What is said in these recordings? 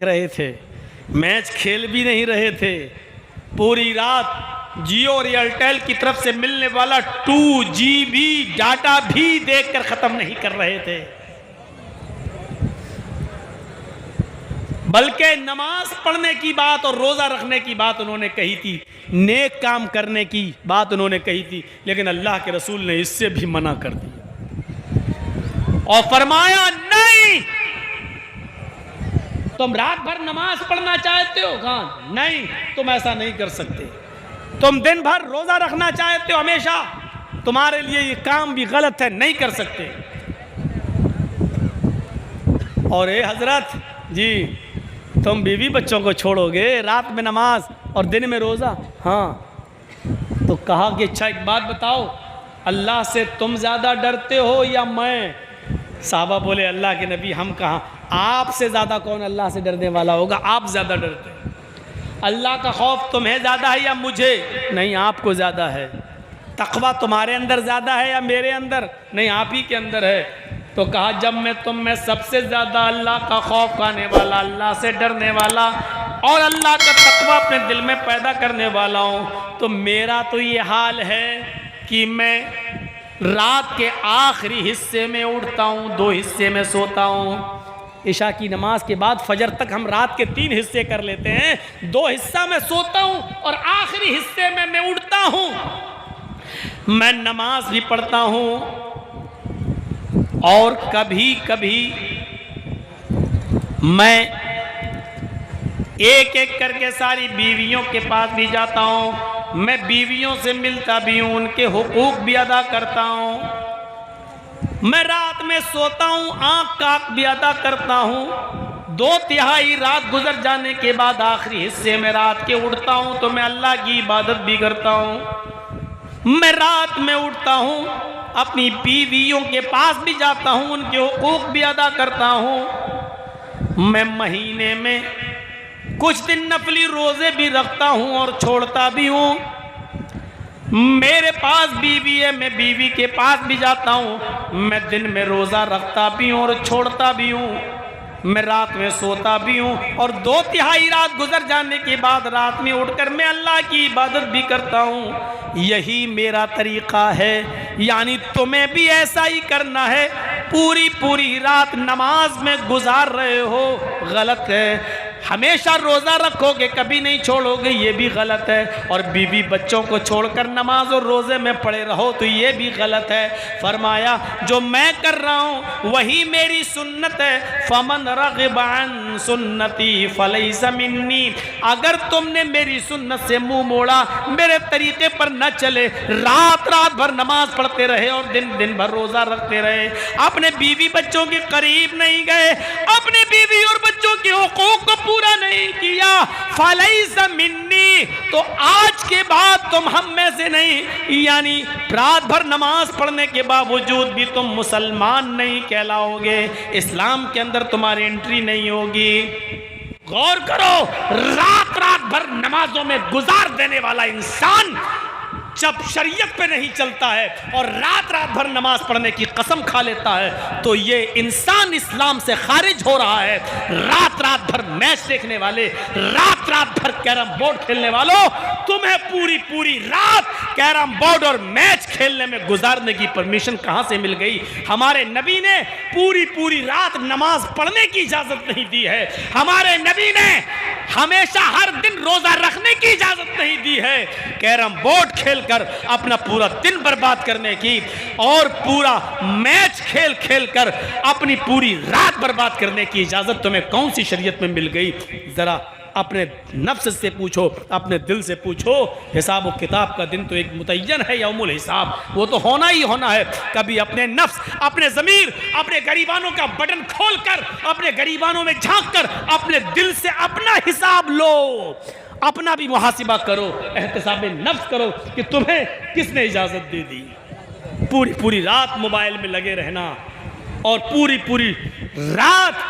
रहे थे, मैच खेल भी नहीं रहे थे। पूरी रात जियो और एयरटेल की तरफ से मिलने वाला 2 GB डाटा भी देखकर ख़त्म नहीं कर रहे थे, बल्कि नमाज पढ़ने की बात और रोज़ा रखने की बात उन्होंने कही थी, नेक काम करने की बात उन्होंने कही थी। लेकिन अल्लाह के रसूल ने इससे भी मना कर दिया और फरमाया नहीं, तुम रात भर नमाज पढ़ना चाहते हो, कहाँ नहीं, तुम ऐसा नहीं कर सकते। तुम दिन भर रोज़ा रखना चाहते हो हमेशा, तुम्हारे लिए ये काम भी गलत है, नहीं कर सकते। और ए हजरत जी, तुम बीवी बच्चों को छोड़ोगे, रात में नमाज और दिन में रोज़ा? हाँ। तो कहा कि अच्छा एक बात बताओ, अल्लाह से तुम ज़्यादा डरते हो या मैं? साहबा बोले अल्लाह के नबी, हम कहाँ, आपसे ज़्यादा कौन अल्लाह से डरने वाला होगा, आप ज़्यादा डरते हैं। अल्लाह का खौफ तुम्हें ज़्यादा है या मुझे? नहीं, आपको ज़्यादा है। तकवा तुम्हारे अंदर ज़्यादा है या मेरे अंदर? नहीं, आप ही के अंदर है। तो कहा जब मैं तुम में सबसे ज़्यादा अल्लाह का खौफ खाने वाला, अल्लाह से डरने वाला और अल्लाह का तकवा अपने दिल में पैदा करने वाला हूँ, तो मेरा तो ये हाल है कि मैं रात के आखिरी हिस्से में उठता हूँ, 2 हिस्से में सोता हूँ। इशा की नमाज के बाद फजर तक हम रात के 3 हिस्से कर लेते हैं, 2 हिस्सा में सोता हूँ और आखिरी हिस्से में मैं उठता हूँ। मैं नमाज भी पढ़ता हूँ और कभी कभी मैं एक एक करके सारी बीवियों के पास भी जाता हूँ, मैं बीवियों से मिलता भी हूँ, उनके हुकूक भी अदा करता हूँ। मैं रात में सोता हूँ, आँख काक भी अदा करता हूँ। 2/3 रात गुजर जाने के बाद आखिरी हिस्से में रात के उठता हूँ तो मैं अल्लाह की इबादत भी करता हूँ। मैं रात में उठता हूँ, अपनी बीवियों के पास भी जाता हूँ, उनके हुकूक भी अदा करता हूँ। मैं महीने में कुछ दिन नफली रोज़े भी रखता हूँ और छोड़ता भी हूँ। मेरे पास बीवी है, मैं बीवी के पास भी जाता हूँ। मैं दिन में रोज़ा रखता भी हूँ और छोड़ता भी हूँ। मैं रात में सोता भी हूँ और 2/3 रात गुजर जाने के बाद रात में उठकर मैं अल्लाह की इबादत भी करता हूँ। यही मेरा तरीक़ा है, यानी तुम्हें भी ऐसा ही करना है। पूरी पूरी रात नमाज में गुजार रहे हो, गलत है। हमेशा रोज़ा रखोगे, कभी नहीं छोड़ोगे, ये भी गलत है। और बीवी बच्चों को छोड़कर नमाज और रोज़े में पड़े रहो तो ये भी गलत है। फरमाया जो मैं कर रहा हूँ वही मेरी सुन्नत है। फमन रग़िब अन सुन्नती फलैसा मिन्नी, अगर तुमने मेरी सुन्नत से मुंह मोड़ा, मेरे तरीके पर न चले, रात रात भर नमाज पढ़ते रहे और दिन भर रोज़ा रखते रहे, अपने बीवी बच्चों के करीब नहीं गए, अपने बीवी और बच्चों के हुकूक को पूरा नहीं किया, फलैसा मिन्नी, तो आज के बाद तुम हम में से नहीं। यानी रात भर नमाज पढ़ने के बावजूद भी तुम मुसलमान नहीं कहलाओगे, इस्लाम के अंदर तुम्हारी एंट्री नहीं होगी। गौर करो, रात रात भर नमाजों में गुजार देने वाला इंसान जब शरीयत पे नहीं चलता है और रात रात भर नमाज पढ़ने की कसम खा लेता है तो ये इंसान इस्लाम से खारिज हो रहा है। रात रात भर मैच देखने वाले, रात रात भर कैरम बोर्ड खेलने वालों, तुम्हें पूरी पूरी रात कैरम बोर्ड और मैच खेलने में गुजारने की परमिशन कहां से मिल गई? हमारे नबी ने पूरी पूरी रात नमाज पढ़ने की इजाजत नहीं दी है। हमारे नबी ने हमेशा हर दिन रोजा रखने की इजाजत नहीं दी है। कैरम बोर्ड खेल कर अपना पूरा दिन बर्बाद करने की और पूरा मैच खेल खेल कर अपनी पूरी रात बर्बाद करने की इजाजत तुम्हें कौन सी शरीयत में मिल गई? जरा अपने नफ्स से पूछो, अपने दिल से पूछो। हिसाब व किताब का दिन तो एक मुतय्यन है, यौमुल हिसाब, वो तो होना ही होना है। कभी अपने नफ्स, अपने ज़मीर, अपने गरीबानों का बटन खोलकर, अपने गरीबानों में झांक कर अपने दिल से अपना हिसाब लो, अपना भी मुहासिबा करो, एहतिसाब नफ्स करो कि तुम्हें किसने इजाज़त दे दी। पूरी पूरी रात मोबाइल में लगे रहना और पूरी पूरी रात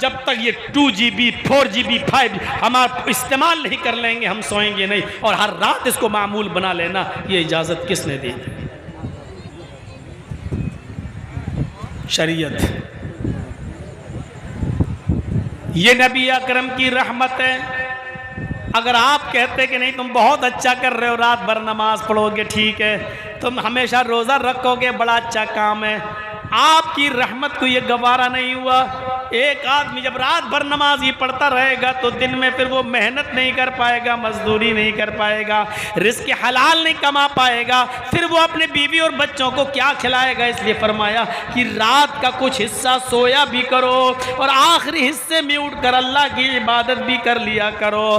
जब तक ये 2 GB 4 GB 5 हम आप इस्तेमाल नहीं कर लेंगे हम सोएंगे नहीं, और हर रात इसको मामूल बना लेना, ये इजाज़त किसने दी? शरीयत। ये नबी अकरम की रहमत है। अगर आप कहते कि नहीं तुम बहुत अच्छा कर रहे हो, रात भर नमाज पढ़ोगे, ठीक है, तुम हमेशा रोज़ा रखोगे, बड़ा अच्छा काम है, आपकी रहमत को ये गवारा नहीं हुआ। एक आदमी जब रात भर नमाज ही पढ़ता रहेगा तो दिन में फिर वो मेहनत नहीं कर पाएगा, मजदूरी नहीं कर पाएगा, रिज़्क़ हलाल नहीं कमा पाएगा, फिर वो अपने बीवी और बच्चों को क्या खिलाएगा। इसलिए फरमाया कि रात का कुछ हिस्सा सोया भी करो और आखिरी हिस्से में उठकर अल्लाह की इबादत भी कर लिया करो।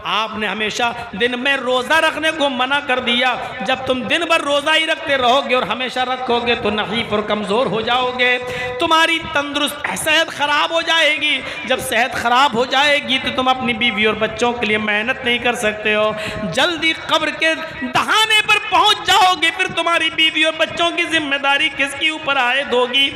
आपने हमेशा दिन में रोज़ा रखने को मना कर दिया। जब तुम दिन भर रोज़ा ही रखते रहोगे और हमेशा रखोगे तो नहीफ और कमज़ोर हो जाओगे, तुम्हारी तंदुरुस्त सेहत ख़राब हो जाएगी। जब सेहत ख़राब हो जाएगी तो तुम अपनी बीवी और बच्चों के लिए मेहनत नहीं कर सकते हो, जल्दी कब्र के दहाने पर पहुंच जाओगे, फिर तुम्हारी बीवी और बच्चों की जिम्मेदारी किसके ऊपर आयद होगी।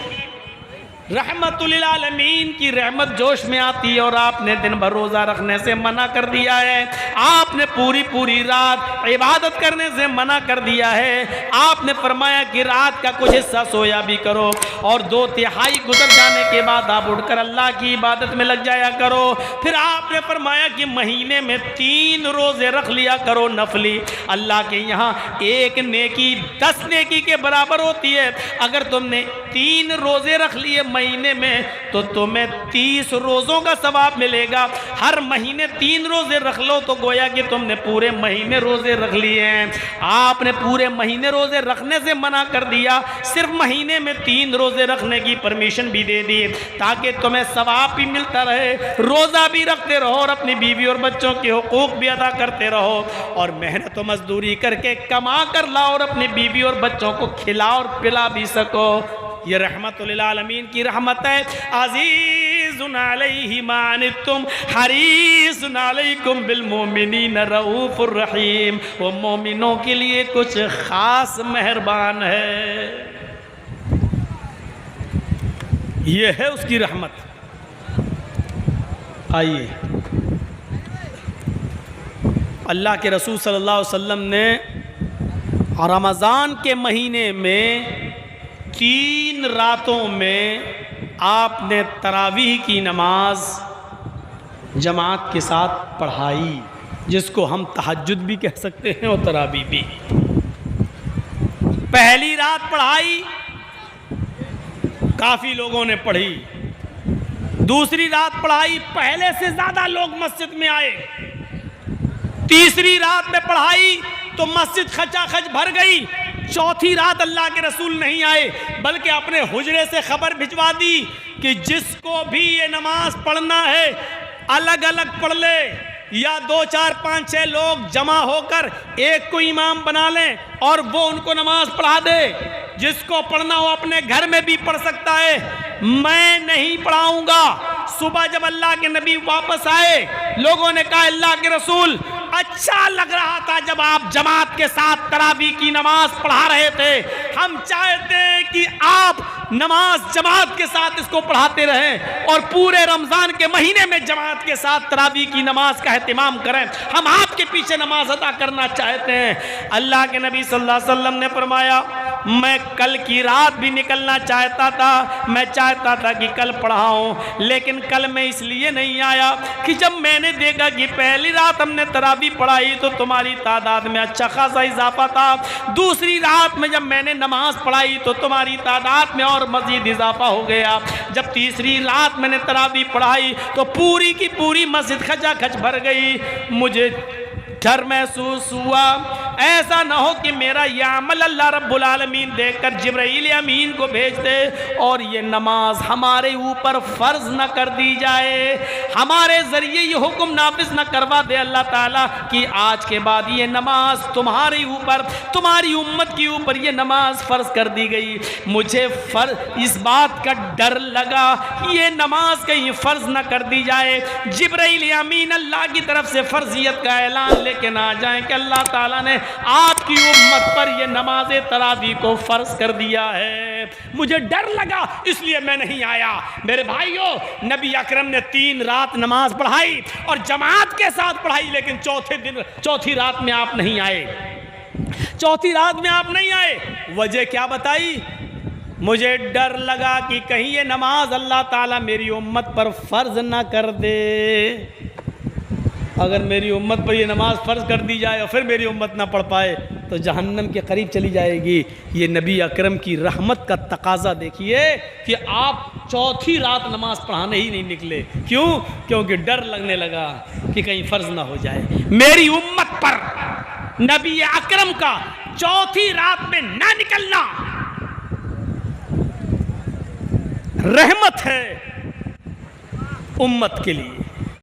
रहमतुल लिल आलमीन की रहमत जोश में आती है और आपने दिन भर रोज़ा रखने से मना कर दिया है, आपने पूरी पूरी रात इबादत करने से मना कर दिया है। आपने फरमाया कि रात का कुछ हिस्सा सोया भी करो और 2/3 गुजर जाने के बाद आप उठकर अल्लाह की इबादत में लग जाया करो। फिर आपने फरमाया कि महीने में 3 रोज़े रख लिया करो नफली, अल्लाह के यहाँ 1 नेकी 10 नेकी के बराबर होती है। अगर तुमने 3 रोज़े रख लिए महीने में तो तुम्हें 30 रोज़ों का सवाब मिलेगा। हर महीने 3 रोज़े रख लो तो गोया कि तुमने पूरे महीने रोज़े रख लिए हैं। आपने पूरे महीने रोज़े रखने से मना कर दिया, सिर्फ महीने में 3 रोज़े रखने की परमिशन भी दे दी ताकि तुम्हें सवाब भी मिलता रहे, रोज़ा भी रखते रहो और अपनी बीवी और बच्चों के हुकूक भी अदा करते रहो और मेहनत और मजदूरी करके कमा कर लाओ और अपनी बीवी और बच्चों को खिला और पिला भी सको। ये रहमतुल लिल आलमीन की रहमत है। अज़ीज़ुन अलैहि मा अनित्तुम हरीसुन अलैकुम बिल मोमिनीन रऊफ़ुर रहीम। वो मोमिनों के लिए कुछ ख़ास मेहरबान है। ये है उसकी रहमत। आइए, अल्लाह के रसूल सल्लल्लाहु अलैहि वसल्लम ने रमज़ान के महीने में 3 रातों में आपने तरावीह की नमाज जमात के साथ पढ़ाई, जिसको हम तहज्जुद भी कह सकते हैं और तरावीह भी। पहली रात पढ़ाई, काफ़ी लोगों ने पढ़ी। दूसरी रात पढ़ाई, पहले से ज़्यादा लोग मस्जिद में आए। तीसरी रात में पढ़ाई तो मस्जिद खचाखच भर गई। चौथी रात अल्लाह के रसूल नहीं आए बल्कि अपने हुजरे से खबर भिजवा दी कि जिसको भी ये नमाज पढ़ना है अलग अलग पढ़ ले, या 2, 4, 5, 6 लोग जमा होकर एक को इमाम बना लें और वो उनको नमाज पढ़ा दे। जिसको पढ़ना हो अपने घर में भी पढ़ सकता है, मैं नहीं पढ़ाऊंगा। सुबह जब अल्लाह के नबी वापस आए, लोगों ने कहा अल्लाह के रसूल अच्छा लग रहा था जब आप जमात के साथ तरावी की नमाज पढ़ा रहे थे, हम चाहते हैं कि आप नमाज जमात के साथ इसको पढ़ाते रहें और पूरे रमज़ान के महीने में जमात के साथ तरावी की नमाज का एहतिमाम करें, हम आपके पीछे नमाज अदा करना चाहते हैं। अल्लाह के नबी सल्लल्लाहु अलैहि वसल्लम ने फरमाया मैं कल की रात भी निकलना चाहता था, मैं चाहता था कि कल पढ़ाऊं, लेकिन कल मैं इसलिए नहीं आया कि जब मैंने देखा कि पहली रात हमने तरावी पढ़ाई तो तुम्हारी तादाद में अच्छा खासा इजाफा था, दूसरी रात में जब मैंने नमाज पढ़ाई तो तुम्हारी तादाद में और मजीद इजाफा हो गया, जब तीसरी रात मैंने तरावी पढ़ाई तो पूरी की पूरी मस्जिद खचाखच भर गई। मुझे डर महसूस हुआ ऐसा ना हो कि मेरा यह अमल अल्लाह रब्बुल आलमीन देखकर जिब्राईल अमीन को भेज दे और ये नमाज हमारे ऊपर फ़र्ज न कर दी जाए, हमारे ज़रिए ये हुक्म नाफिज न करवा दे अल्लाह ताला कि आज के बाद ये नमाज तुम्हारे ऊपर, तुम्हारी उम्मत के ऊपर ये नमाज फ़र्ज कर दी गई। मुझे इस बात का डर लगा कि ये नमाज कहीं फ़र्ज न कर दी जाए, जिब्राईल अमीन अल्लाह की तरफ से फ़र्जियत का ऐलान लेके ना जाए कि अल्लाह ताला ने आपकी उम्मत पर यह नमाज तरावी को फ़र्ज कर दिया है। मुझे डर लगा इसलिए मैं नहीं आया। मेरे भाइयों, नबी अकरम ने 3 रात नमाज पढ़ाई और जमात के साथ पढ़ाई, लेकिन चौथी रात में आप नहीं आए। चौथी रात में आप नहीं आए, वजह क्या बताई? मुझे डर लगा कि कहीं ये नमाज अल्लाह ताला मेरी उम्मत पर फ़र्ज़ ना कर दे। अगर मेरी उम्मत पर ये नमाज फ़र्ज़ कर दी जाए और फिर मेरी उम्मत ना पढ़ पाए तो जहन्नम के करीब चली जाएगी। ये नबी अकरम की रहमत का तकाज़ा देखिए कि आप चौथी रात नमाज पढ़ाने ही नहीं निकले। क्यों? क्योंकि डर लगने लगा कि कहीं फ़र्ज़ ना हो जाए। मेरी उम्मत पर नबी अकरम का चौथी रात में ना निकलना रहमत है उम्मत के लिए।